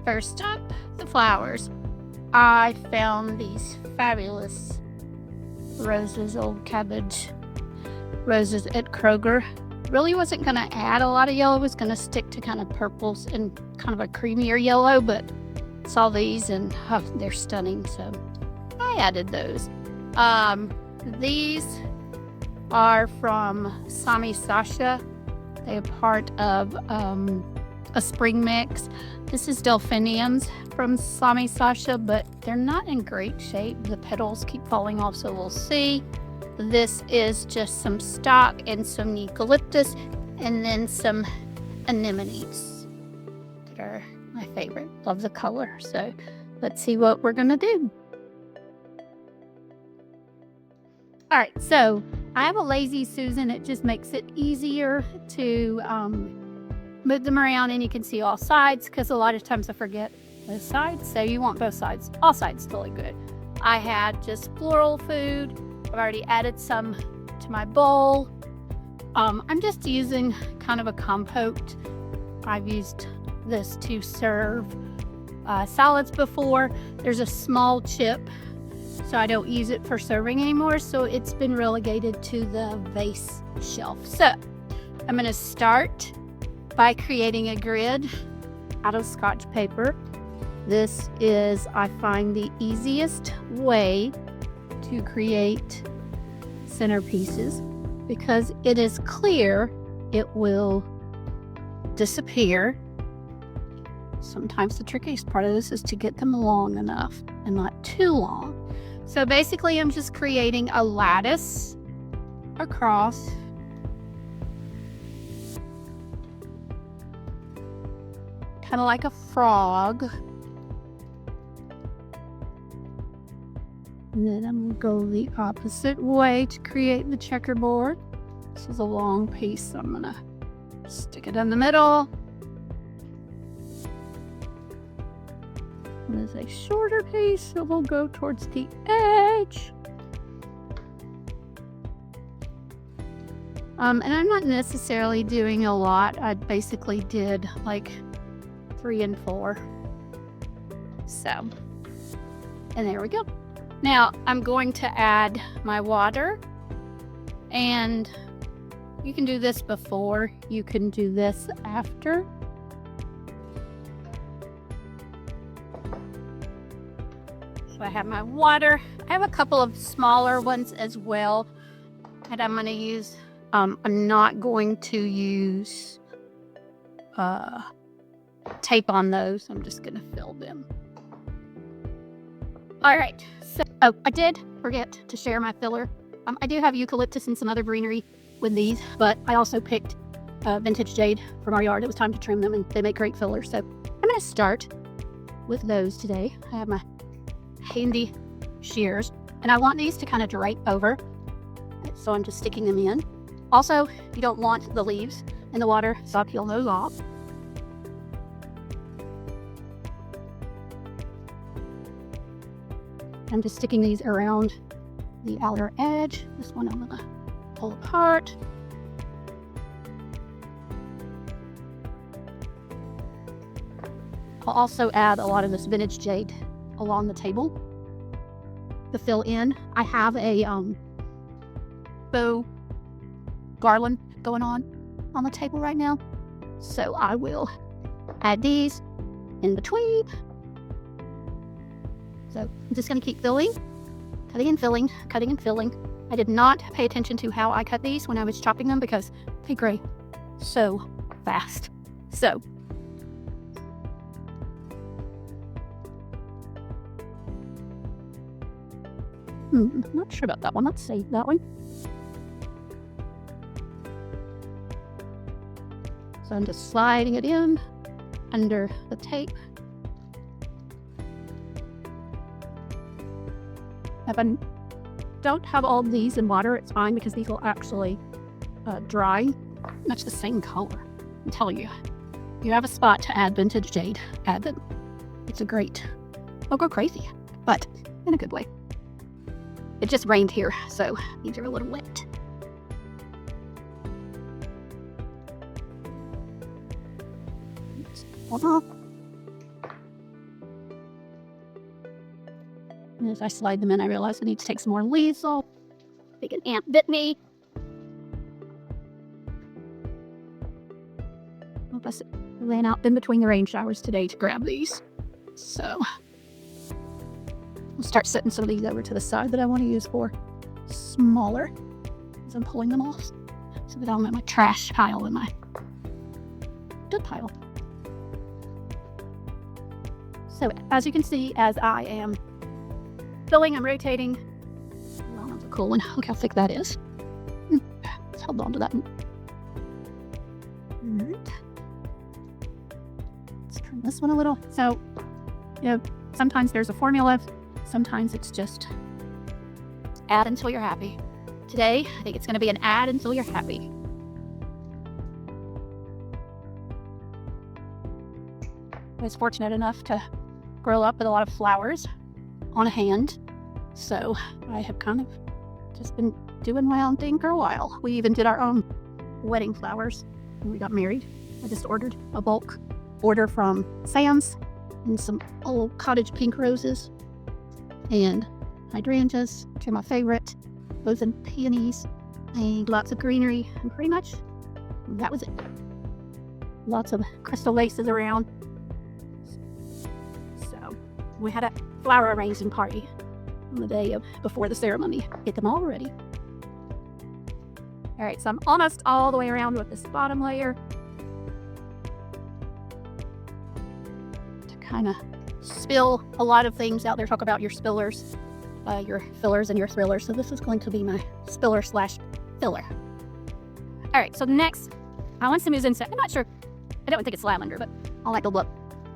First up, the flowers. I found these fabulous roses, old cabbage roses at Kroger. Really wasn't going to add a lot of yellow. I was going to stick to kind of purples and kind of a creamier yellow, but saw these and they're stunning, so I added those. These are from Sami Sasha. They are part of a spring mix. This is delphiniums from Sami Sasha, but they're not in great shape. The petals keep falling off, so we'll see. This is just some stock and some eucalyptus, and then some anemones that are my favorite. Love the color. So let's see what we're gonna do. All right, so I have a lazy Susan. It just makes it easier to move them around, and you can see all sides, because a lot of times I forget the sides. So you want both sides, all sides to look good. I had just floral food. I've already added some to my bowl. I'm just using kind of a compote. I've used this to serve salads before. There's a small chip, so I don't use it for serving anymore. So it's been relegated to the vase shelf. So I'm gonna start by creating a grid out of Scotch paper. This is, I find, the easiest way to create centerpieces because it is clear. It will disappear. Sometimes the trickiest part of this is to get them long enough and not too long. So basically I'm just creating a lattice across. Kind of like a frog. And then I'm going to go the opposite way to create the checkerboard. This is a long piece, so I'm going to stick it in the middle. There's a shorter piece, so we'll go towards the edge. And I'm not necessarily doing a lot. I basically did like 3 and 4. So, and there we go. Now I'm going to add my water, and you can do this before, you can do this after. So I have my water. I have a couple of smaller ones as well, and I'm going to use, I'm not going to use tape on those. I'm just going to fill them. All right, so I did forget to share my filler. I do have eucalyptus and some other greenery with these, but I also picked vintage jade from our yard. It was time to trim them, and they make great fillers. So I'm going to start with those today. I have my handy shears, and I want these to kind of drape over, so I'm just sticking them in. Also, you don't want the leaves in the water, so I'll peel those off. I'm just sticking these around the outer edge. This one I'm gonna pull apart. I'll also add a lot of this vintage jade along the table to fill in. I have a bow garland going on the table right now, so I will add these in between. So I'm just going to keep filling, cutting and filling, cutting and filling. I did not pay attention to how I cut these when I was chopping them because they gray so fast. So I'm not sure about that one. Let's save that one. So I'm just sliding it in under the tape. If I don't have all of these in water, it's fine because these will actually dry. That's the same color. I'm telling you. If you have a spot to add vintage jade, add them. It's a great, they'll go crazy, but in a good way. It just rained here, so these are a little wet. Let's pull off. And as I slide them in, I realize I need to take some more leaves off. I think an ant bit me. I ran out in between the rain showers today to grab these. So I'll start setting some of these over to the side that I want to use for smaller as I'm pulling them off so that I don't have my trash pile in my good pile. So as you can see, as I am filling, I'm rotating. Well, that's a cool one. Look how thick that is. Let's hold on to that one. All right. Let's turn this one a little. So, you know, sometimes there's a formula. Sometimes it's just add until you're happy. Today, I think it's going to be an add until you're happy. I was fortunate enough to grow up with a lot of flowers on hand. So I have kind of just been doing my own thing for a while. We even did our own wedding flowers when we got married. I just ordered a bulk order from Sam's and some old cottage pink roses and hydrangeas, which are my favorite, both in peonies, and lots of greenery, and pretty much that was it. Lots of crystal vases around. So we had a flower arranging party on the day before the ceremony. Get them all ready. All right, so I'm almost all the way around with this bottom layer to kind of spill a lot of things out there. Talk about your spillers, your fillers and your thrillers. So this is going to be my spiller slash filler. All right, so next I want some insect. I'm not sure. I don't think it's lavender, but I like to look.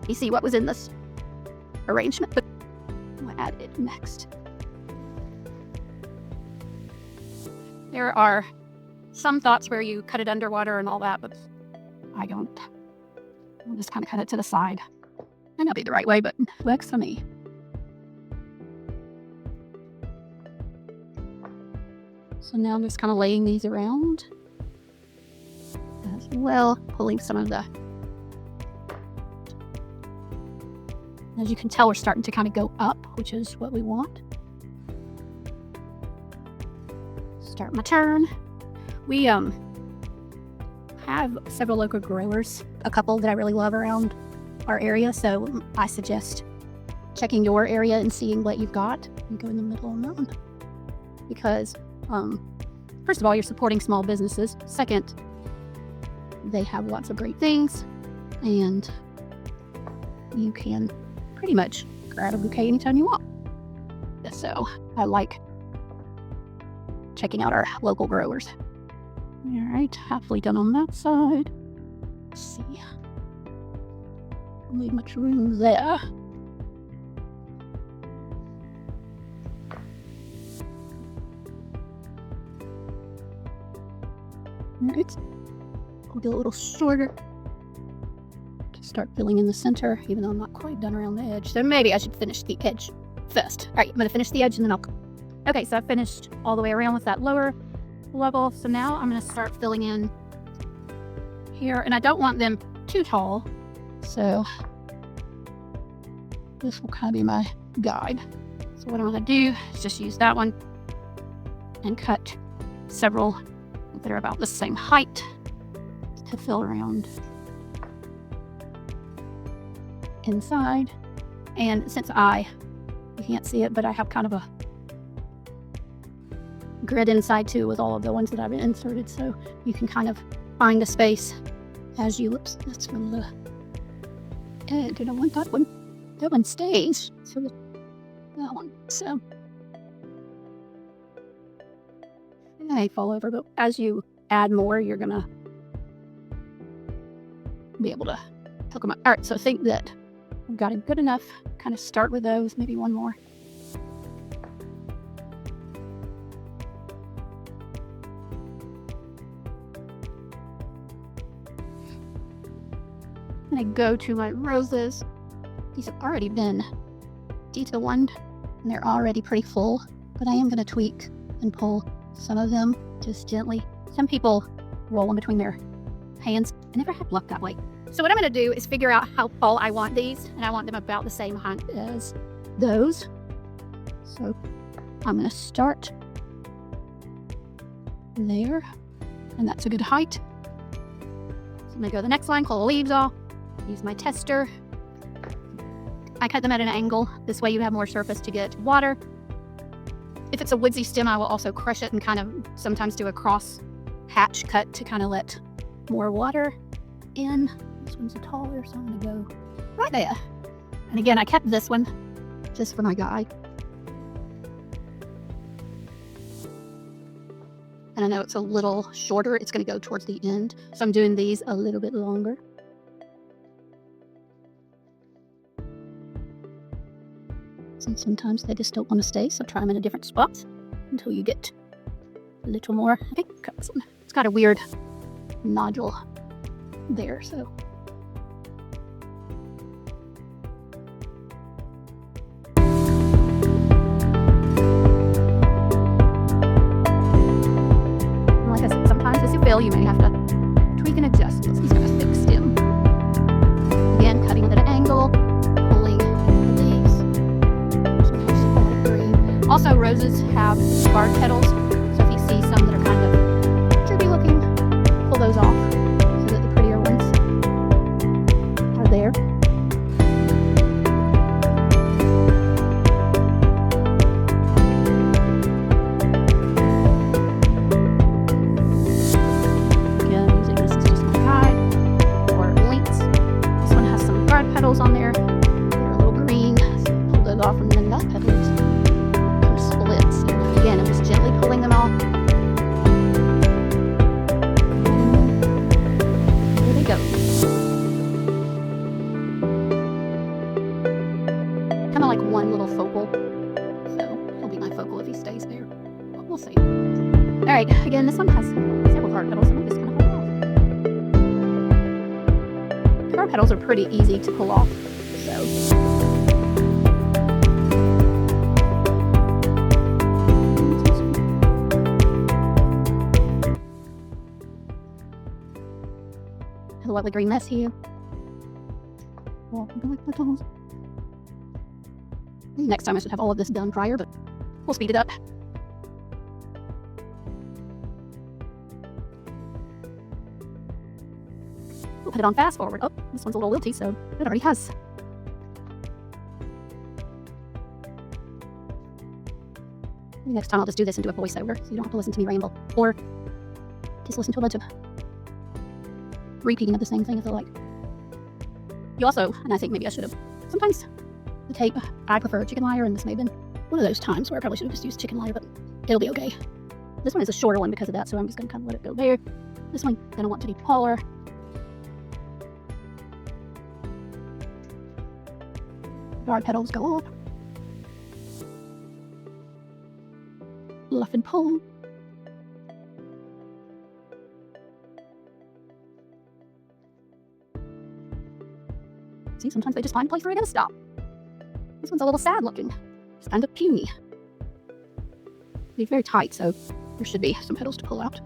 You see what was in this arrangement, but I'll add it next. There are some thoughts where you cut it underwater and all that, but I don't. I'll just kind of cut it to the side. Might not be the right way, but works for me. So now I'm just kind of laying these around as well, pulling some of the. As you can tell, we're starting to kind of go up, which is what we want. Start my turn. We have several local growers, a couple that I really love around our area, so I suggest checking your area and seeing what you've got and go in the middle of that. Because first of all, you're supporting small businesses. Second, they have lots of great things, and you can pretty much grab a bouquet anytime you want. So I like checking out our local growers. All right, halfway done on that side. Let's see. Don't leave much room there. All right, I'll do a little shorter to start filling in the center, even though I'm not quite done around the edge. So maybe I should finish the edge first. All right, I'm gonna finish the edge and then I'll. Okay, so I finished all the way around with that lower level. So now I'm gonna start filling in here, and I don't want them too tall. So this will kind of be my guide. So what I'm gonna do is just use that one and cut several that are about the same height to fill around inside. And since you can't see it, but I have kind of a grid inside too with all of the ones that I've inserted, so you can kind of find a space as you, oops, that's from the edge. I don't want that one. That one stays. So that one. So it may fall over, but as you add more, you're gonna be able to hook them up. All right, so I think that I've got it good enough. Kind of start with those, maybe one more. And I go to my roses. These have already been detail-one, and they're already pretty full, but I am going to tweak and pull some of them just gently. Some people roll them between their hands. I never had luck that way. So what I'm going to do is figure out how tall I want these, and I want them about the same height as those. So I'm going to start there, and that's a good height. So I'm going to go to the next line, pull the leaves off, use my tester. I cut them at an angle. This way you have more surface to get water. If it's a woodsy stem, I will also crush it and kind of sometimes do a cross hatch cut to kind of let more water in. This one's taller, so I'm going to go right there. And again, I kept this one just for my guy. And I know it's a little shorter. It's going to go towards the end. So I'm doing these a little bit longer. And sometimes they just don't want to stay, so try them in a different spot until you get a little more. I think this one, it's got a weird nodule there, so. Like I said, sometimes as you fail, you may have to tweak and adjust. He's got a thick stem. Again, cutting it at an angle. Also, roses have scarred petals, so if you see some that are kind of droopy looking, pull those off so that the prettier ones are there. Again, using this as just my guide for links. This one has some scarred petals on there. They're a little green, so pull those off, and then that petal is splits. Again, I'm just gently pulling them off. There they go. Kind of like one little focal. So he'll be my focal if he stays there. But we'll see. Alright, again, this one has several card petals, and I'm just going to hold off. Card petals are pretty easy to pull off. So. A lovely green mess here. Next time I should have all of this done prior, but we'll speed it up. We'll put it on fast forward. Oh, this one's a little wilty, so it already has. Next time I'll just do this and do a voiceover, so you don't have to listen to me ramble, or just listen to a bunch of repeating of the same thing if I like. You also, and I think maybe I should have, sometimes the tape, I prefer chicken wire, and this may have been one of those times where I probably should have just used chicken wire, but it'll be okay. This one is a shorter one because of that, so I'm just going to kind of let it go there. This one, going to want to be taller. Guard petals go up. Fluff and pull. See, sometimes they just find a place where they're going to stop. This one's a little sad looking. It's kind of puny. Be very tight, so there should be some petals to pull out.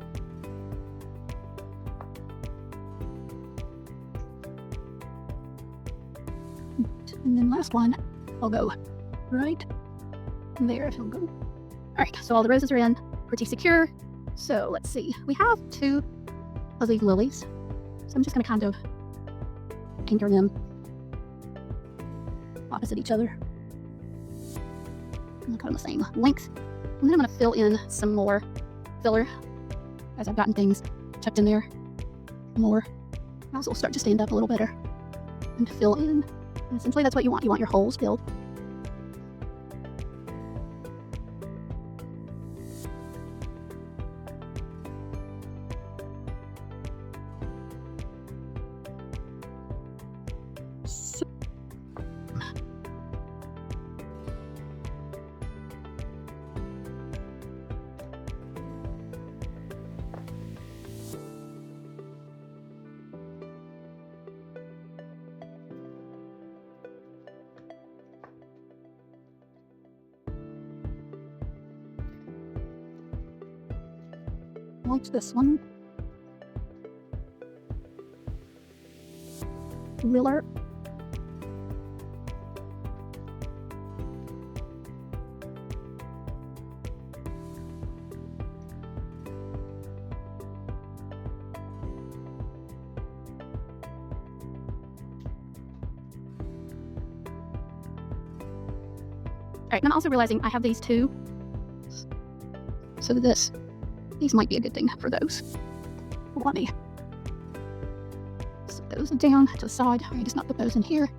And then last one, I'll go right there. It'll go. All right, so all the roses are in, pretty secure. So let's see. We have 2 of these lilies. So I'm just going to kind of anchor them opposite each other. And kind of the same length. And then I'm going to fill in some more filler as I've gotten things tucked in there more. Those will start to stand up a little better and fill in. And essentially that's what you want. You want your holes filled. Like this one. Ruler. right, and I'm also realizing I have these two. So these might be a good thing for those. Let me set those down to the side. I just not put those in here.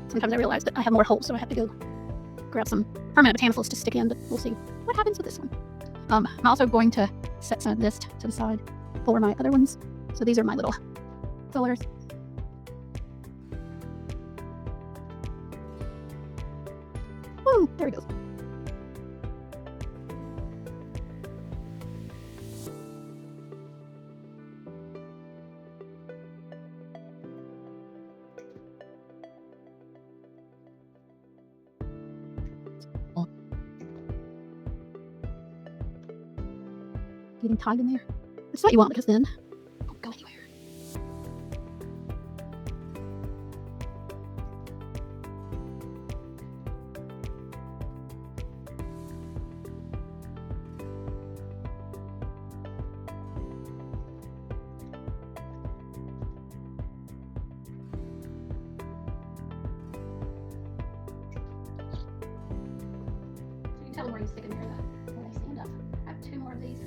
Sometimes I realize that I have more holes, so I have to go grab some permanent botanicals to stick in, but we'll see what happens with this one. I'm also going to set some of this to the side for my other ones. So these are my little fillers. Woo, there we go. Getting tied in there. That's what you want, because then it won't go anywhere. So you can tell them where you stick in there when they stand up. I have 2 more of these.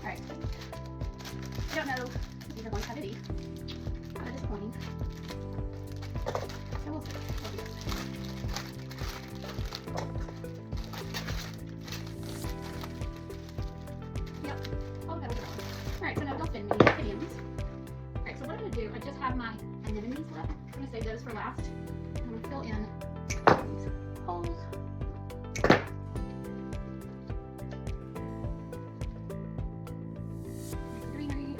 Alright. I don't know if either one had any at this point. So we'll see. Yep. Oh, that'll go. Alright, so now they'll fit me opinions. Alright, so what I'm going to do, I just have my anemones left. I'm going to save those for last. I'm going to fill in these holes. Greenery.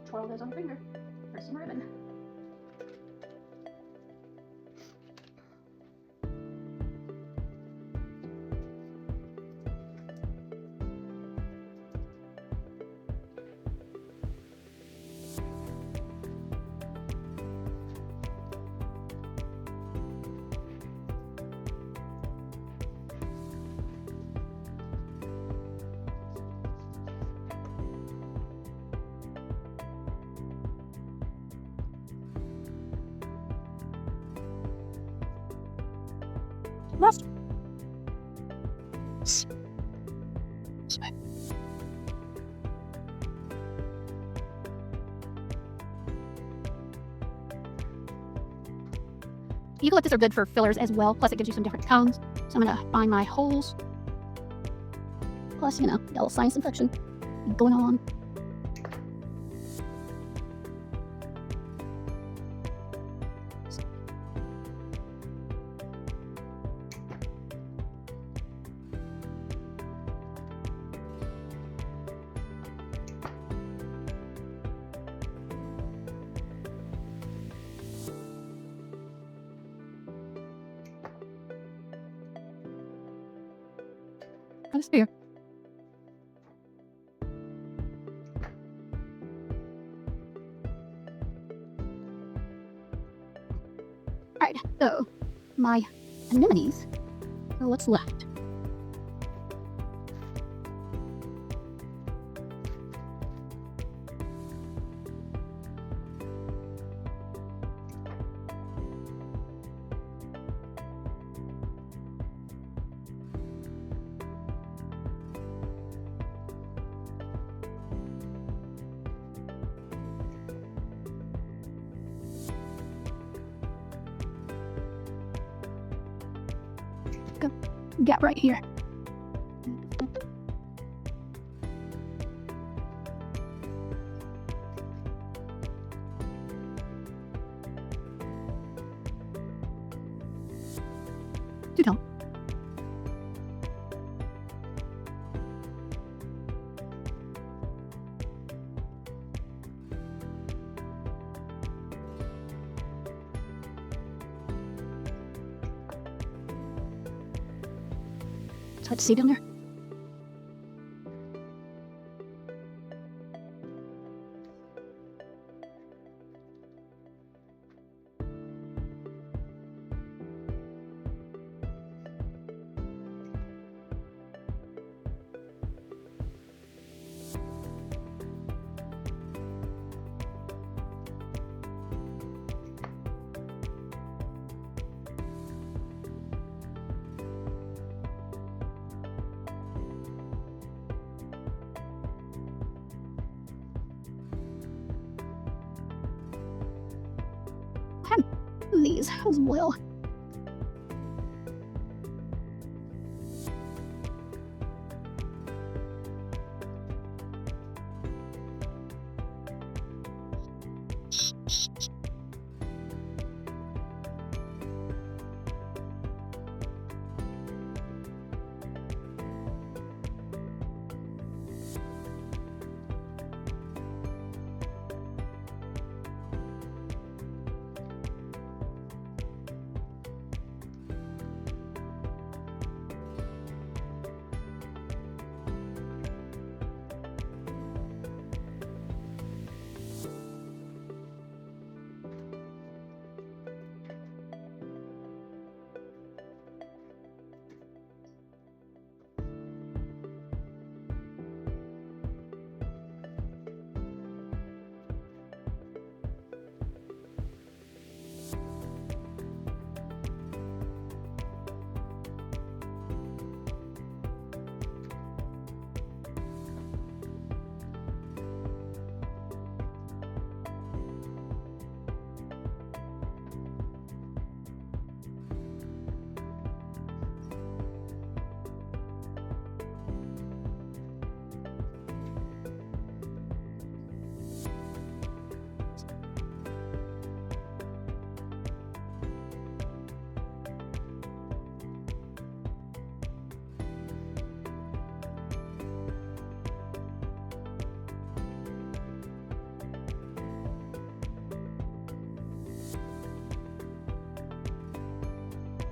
Twirl those on the finger for some ribbon. Lush. Eucalyptus are good for fillers as well, plus it gives you some different tones. So I'm going to find my holes. Plus, you know, got a little sinus infection going on. Got a spear. Alright, so my anemones are what's left. Gap right here. Too tall. It's hard to see down there. These as well.